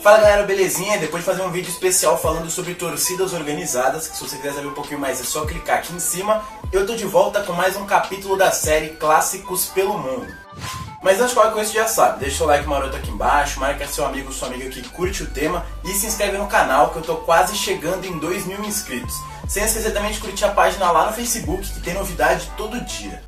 Fala galera, belezinha? Depois de fazer um vídeo especial falando sobre torcidas organizadas, que se você quiser saber um pouquinho mais é só clicar aqui em cima, eu tô de volta com mais um capítulo da série Clássicos pelo Mundo. Mas antes de qualquer coisa você já sabe, deixa o like maroto aqui embaixo, marca seu amigo, sua amiga que curte o tema e se inscreve no canal que eu tô quase chegando em 2.000 inscritos. Sem esquecer também de curtir a página lá no Facebook que tem novidade todo dia.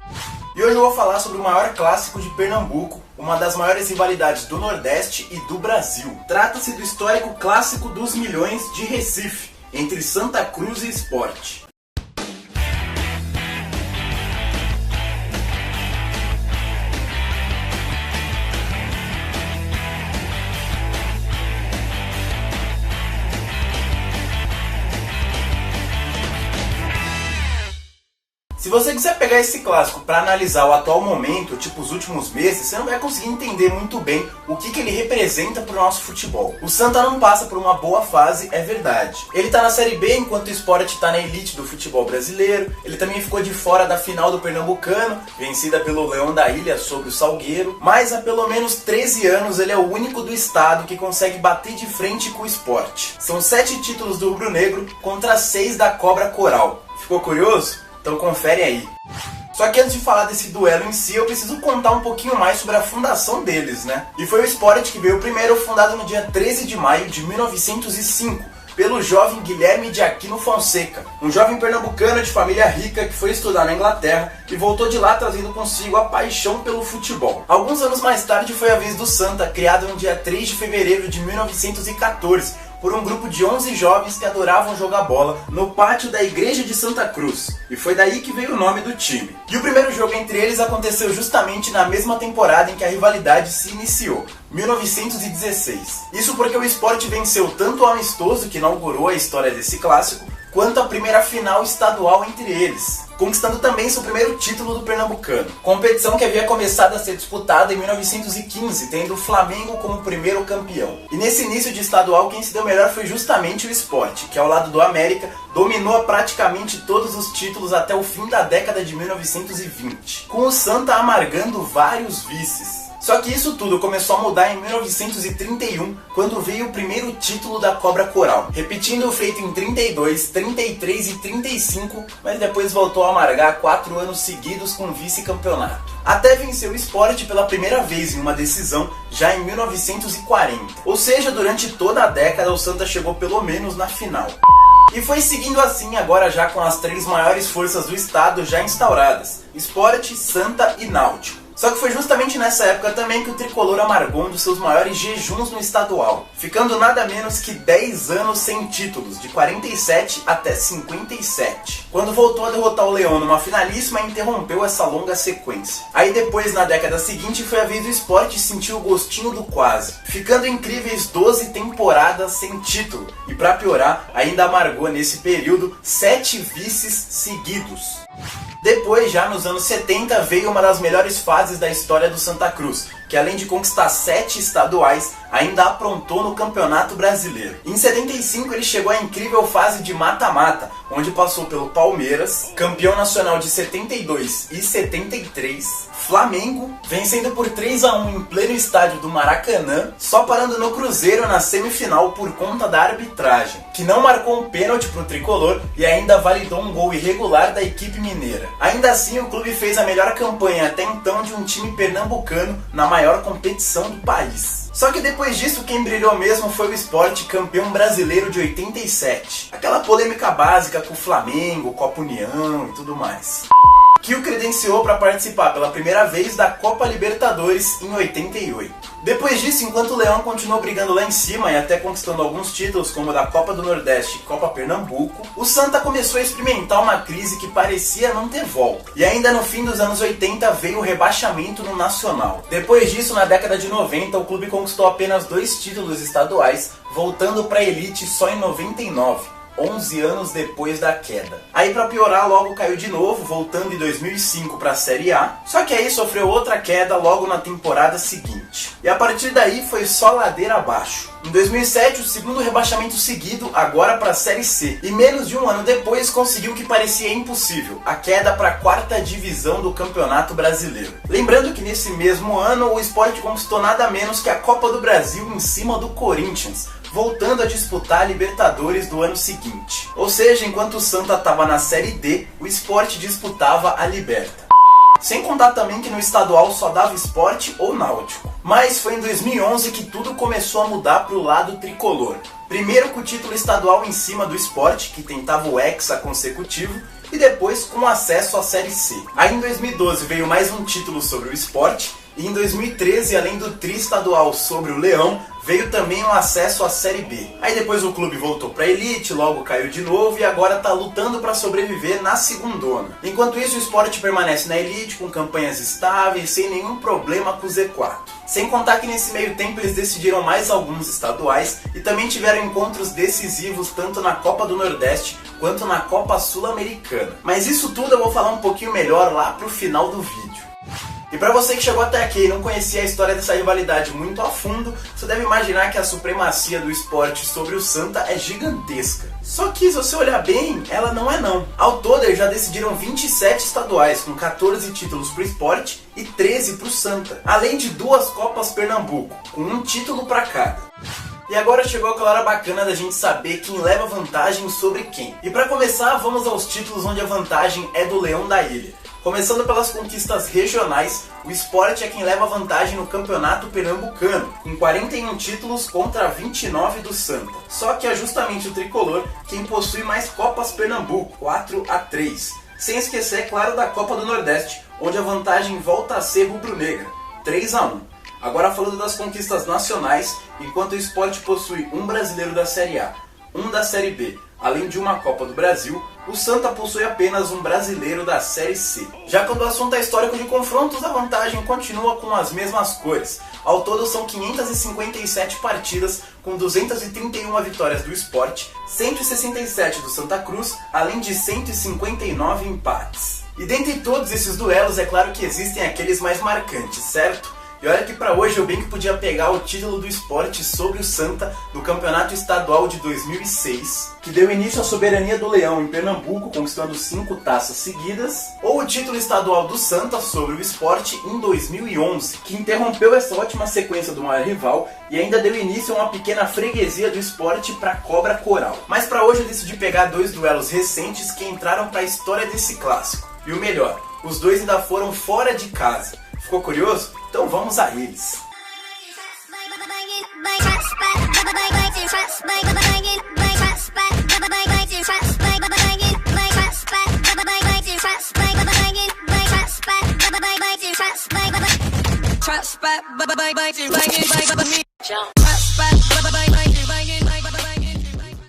E hoje eu vou falar sobre o maior clássico de Pernambuco, uma das maiores rivalidades do Nordeste e do Brasil. Trata-se do histórico Clássico dos Milhões de Recife, entre Santa Cruz e Sport. Se você quiser pegar esse clássico para analisar o atual momento, tipo os últimos meses, você não vai conseguir entender muito bem o que ele representa para o nosso futebol. O Santa não passa por uma boa fase, é verdade. Ele tá na Série B enquanto o Sport tá na elite do futebol brasileiro. Ele também ficou de fora da final do Pernambucano, vencida pelo Leão da Ilha sobre o Salgueiro. Mas há pelo menos 13 anos ele é o único do estado que consegue bater de frente com o Sport. São 7 títulos do rubro-negro contra 6 da Cobra Coral. Ficou curioso? Então confere aí. Só que antes de falar desse duelo em si, eu preciso contar um pouquinho mais sobre a fundação deles, né? E foi o Sport que veio primeiro, fundado no dia 13 de maio de 1905, pelo jovem Guilherme de Aquino Fonseca, um jovem pernambucano de família rica que foi estudar na Inglaterra e voltou de lá trazendo consigo a paixão pelo futebol. Alguns anos mais tarde foi a vez do Santa, criado no dia 3 de fevereiro de 1914, por um grupo de 11 jovens que adoravam jogar bola no pátio da Igreja de Santa Cruz. E foi daí que veio o nome do time. E o primeiro jogo entre eles aconteceu justamente na mesma temporada em que a rivalidade se iniciou, 1916. Isso porque o Sport venceu tanto o amistoso, que inaugurou a história desse clássico, quanto a primeira final estadual entre eles, conquistando também seu primeiro título do Pernambucano. Competição que havia começado a ser disputada em 1915, tendo o Flamengo como primeiro campeão. E nesse início de estadual, quem se deu melhor foi justamente o Sport, que ao lado do América, dominou praticamente todos os títulos até o fim da década de 1920, com o Santa amargando vários vices. Só que isso tudo começou a mudar em 1931, quando veio o primeiro título da Cobra Coral, repetindo o feito em 32, 33 e 35, mas depois voltou a amargar 4 anos seguidos com vice-campeonato. Até vencer o Sport pela primeira vez em uma decisão, já em 1940. Ou seja, durante toda a década o Santa chegou pelo menos na final. E foi seguindo assim agora já com as 3 maiores forças do estado já instauradas, Sport, Santa e Náutico. Só que foi justamente nessa época também que o tricolor amargou um dos seus maiores jejuns no estadual, ficando nada menos que 10 anos sem títulos, de 47 até 57. Quando voltou a derrotar o Leão numa finalíssima, interrompeu essa longa sequência. Aí depois, na década seguinte, foi a vez do Sport sentir o gostinho do quase, ficando incríveis 12 temporadas sem título, e pra piorar, ainda amargou nesse período 7 vices seguidos. Depois, já nos anos 70, veio uma das melhores fases da história do Santa Cruz, que além de conquistar 7 estaduais, ainda aprontou no Campeonato Brasileiro. Em 75 ele chegou à incrível fase de mata-mata, onde passou pelo Palmeiras, campeão nacional de 72 e 73, Flamengo, vencendo por 3-1 em pleno estádio do Maracanã, só parando no Cruzeiro na semifinal por conta da arbitragem, que não marcou um pênalti para o tricolor e ainda validou um gol irregular da equipe mineira. Ainda assim, o clube fez a melhor campanha até então de um time pernambucano na maior competição do país. Só que depois disso, quem brilhou mesmo foi o Sport, campeão brasileiro de 87. Aquela polêmica básica com o Flamengo, Copa União e tudo mais, que o credenciou para participar pela primeira vez da Copa Libertadores em 88. Depois disso, enquanto o Leão continuou brigando lá em cima e até conquistando alguns títulos como o da Copa do Nordeste e Copa Pernambuco, o Santa começou a experimentar uma crise que parecia não ter volta. E ainda no fim dos anos 80 veio o rebaixamento no Nacional. Depois disso, na década de 90, o clube conquistou apenas 2 títulos estaduais, voltando para a elite só em 99. 11 anos depois da queda. Aí pra piorar, logo caiu de novo, voltando em 2005 para a Série A, só que aí sofreu outra queda logo na temporada seguinte. E a partir daí foi só ladeira abaixo. Em 2007, o segundo rebaixamento seguido, agora para a Série C. E menos de um ano depois, conseguiu o que parecia impossível, a queda para a 4ª divisão do Campeonato Brasileiro. Lembrando que nesse mesmo ano, o Sport conquistou nada menos que a Copa do Brasil em cima do Corinthians, voltando a disputar a Libertadores do ano seguinte. Ou seja, enquanto o Santa estava na Série D, o Sport disputava a Liberta. Sem contar também que no estadual só dava Sport ou Náutico. Mas foi em 2011 que tudo começou a mudar para o lado tricolor. Primeiro com o título estadual em cima do Sport, que tentava o hexa consecutivo, e depois com acesso à Série C. Aí em 2012 veio mais um título sobre o Sport, e em 2013, além do tri-estadual sobre o Leão, veio também um acesso à Série B. Aí depois o clube voltou para a Elite, logo caiu de novo e agora está lutando para sobreviver na segundona. Enquanto isso, o Sport permanece na Elite com campanhas estáveis, sem nenhum problema com o Z4. Sem contar que nesse meio tempo eles decidiram mais alguns estaduais e também tiveram encontros decisivos tanto na Copa do Nordeste quanto na Copa Sul-Americana. Mas isso tudo eu vou falar um pouquinho melhor lá pro final do vídeo. E para você que chegou até aqui e não conhecia a história dessa rivalidade muito a fundo, você deve imaginar que a supremacia do Sport sobre o Santa é gigantesca. Só que se você olhar bem, ela não é não. Ao todo eles já decidiram 27 estaduais, com 14 títulos pro Sport e 13 pro Santa, além de 2 Copas Pernambuco, com um título para cada. E agora chegou aquela hora bacana da gente saber quem leva vantagem sobre quem. E para começar, vamos aos títulos onde a vantagem é do Leão da Ilha. Começando pelas conquistas regionais, o Sport é quem leva vantagem no Campeonato Pernambucano, com 41 títulos contra 29 do Santa. Só que é justamente o tricolor quem possui mais Copas Pernambuco, 4-3. Sem esquecer, é claro, da Copa do Nordeste, onde a vantagem volta a ser rubro-negra, 3-1. Agora falando das conquistas nacionais, enquanto o Sport possui um brasileiro da Série A, um da Série B, além de uma Copa do Brasil, o Santa possui apenas um brasileiro da Série C. Já quando o assunto é histórico de confrontos, a vantagem continua com as mesmas cores. Ao todo são 557 partidas, com 231 vitórias do Sport, 167 do Santa Cruz, além de 159 empates. E dentre todos esses duelos, é claro que existem aqueles mais marcantes, certo? E olha que pra hoje eu bem que podia pegar o título do Sport sobre o Santa do Campeonato Estadual de 2006, que deu início à soberania do Leão em Pernambuco, conquistando 5 taças seguidas, ou o título estadual do Santa sobre o Sport em 2011, que interrompeu essa ótima sequência do maior rival e ainda deu início a uma pequena freguesia do Sport para Cobra Coral. Mas pra hoje eu decidi pegar 2 duelos recentes que entraram para a história desse clássico. E o melhor, os 2 ainda foram fora de casa. Ficou curioso? Então vamos a eles!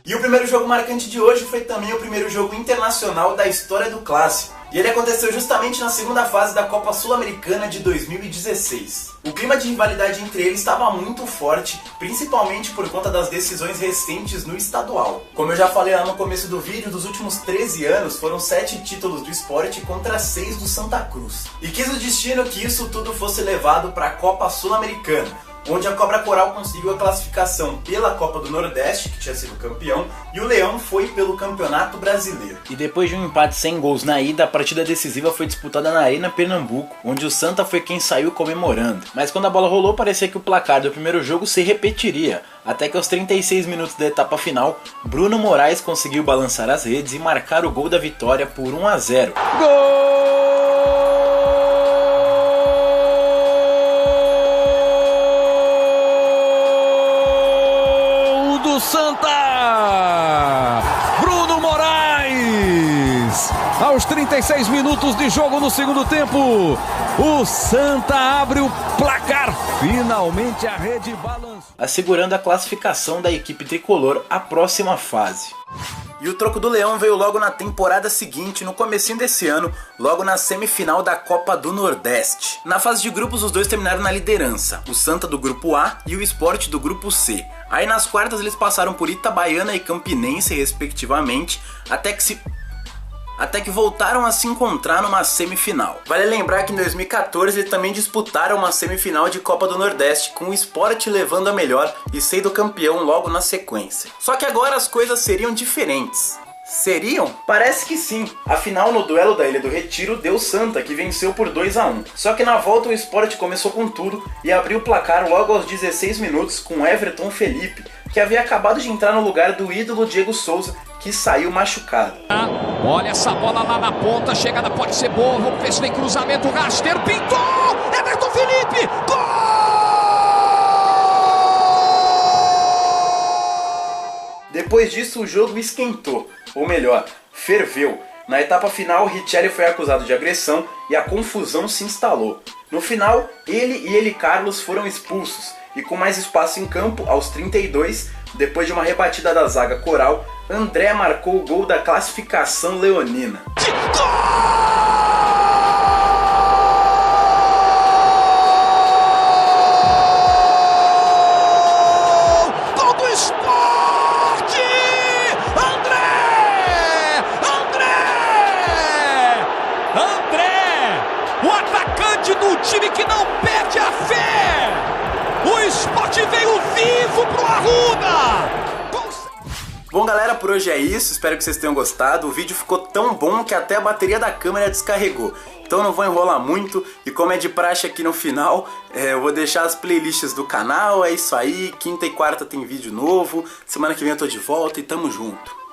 E o primeiro jogo marcante de hoje foi também o primeiro jogo internacional da história do clássico. E ele aconteceu justamente na segunda fase da Copa Sul-Americana de 2016. O clima de rivalidade entre eles estava muito forte, principalmente por conta das decisões recentes no estadual. Como eu já falei lá no começo do vídeo, dos últimos 13 anos foram 7 títulos do Sport contra 6 do Santa Cruz. E quis o destino que isso tudo fosse levado para a Copa Sul-Americana, onde a Cobra Coral conseguiu a classificação pela Copa do Nordeste, que tinha sido campeão, e o Leão foi pelo Campeonato Brasileiro. E depois de um empate sem gols na ida, a partida decisiva foi disputada na Arena Pernambuco, onde o Santa foi quem saiu comemorando. Mas quando a bola rolou, parecia que o placar do primeiro jogo se repetiria, até que aos 36 minutos da etapa final, Bruno Moraes conseguiu balançar as redes e marcar o gol da vitória por 1-0. Gol! Santa! Bruno Moraes! Aos 36 minutos de jogo no segundo tempo, o Santa abre o placar. Finalmente a rede balançou, assegurando a classificação da equipe tricolor à próxima fase. E o troco do Leão veio logo na temporada seguinte, no comecinho desse ano, logo na semifinal da Copa do Nordeste. Na fase de grupos, os dois terminaram na liderança, o Santa do grupo A e o Sport do grupo C. Aí nas quartas eles passaram por Itabaiana e Campinense, respectivamente, até que se... até que voltaram a se encontrar numa semifinal. Vale lembrar que em 2014 eles também disputaram uma semifinal de Copa do Nordeste, com o Sport levando a melhor e sendo campeão logo na sequência. Só que agora as coisas seriam diferentes. Seriam? Parece que sim. Afinal, no duelo da Ilha do Retiro, deu Santa, que venceu por 2-1. Só que na volta o Sport começou com tudo e abriu o placar logo aos 16 minutos com Everton Felipe, que havia acabado de entrar no lugar do ídolo Diego Souza, que saiu machucado. Olha essa bola lá na ponta, a chegada pode ser boa, vamos ver se vem cruzamento, rasteiro, pintou! Everton Felipe! Gol! Depois disso o jogo esquentou, ou melhor, ferveu. Na etapa final, Richelli foi acusado de agressão e a confusão se instalou. No final, ele e Eli Carlos foram expulsos, e com mais espaço em campo, aos 32, depois de uma rebatida da zaga coral, André marcou o gol da classificação leonina. Gol do Sport! André! O atacante do time que não perde a fé! O Sport veio vivo pro Arruda! Bom galera, por hoje é isso, espero que vocês tenham gostado. O vídeo ficou tão bom que até a bateria da câmera descarregou. Então não vou enrolar muito, e como é de praxe aqui no final, eu vou deixar as playlists do canal. É isso aí, quinta e quarta tem vídeo novo, semana que vem eu tô de volta e tamo junto.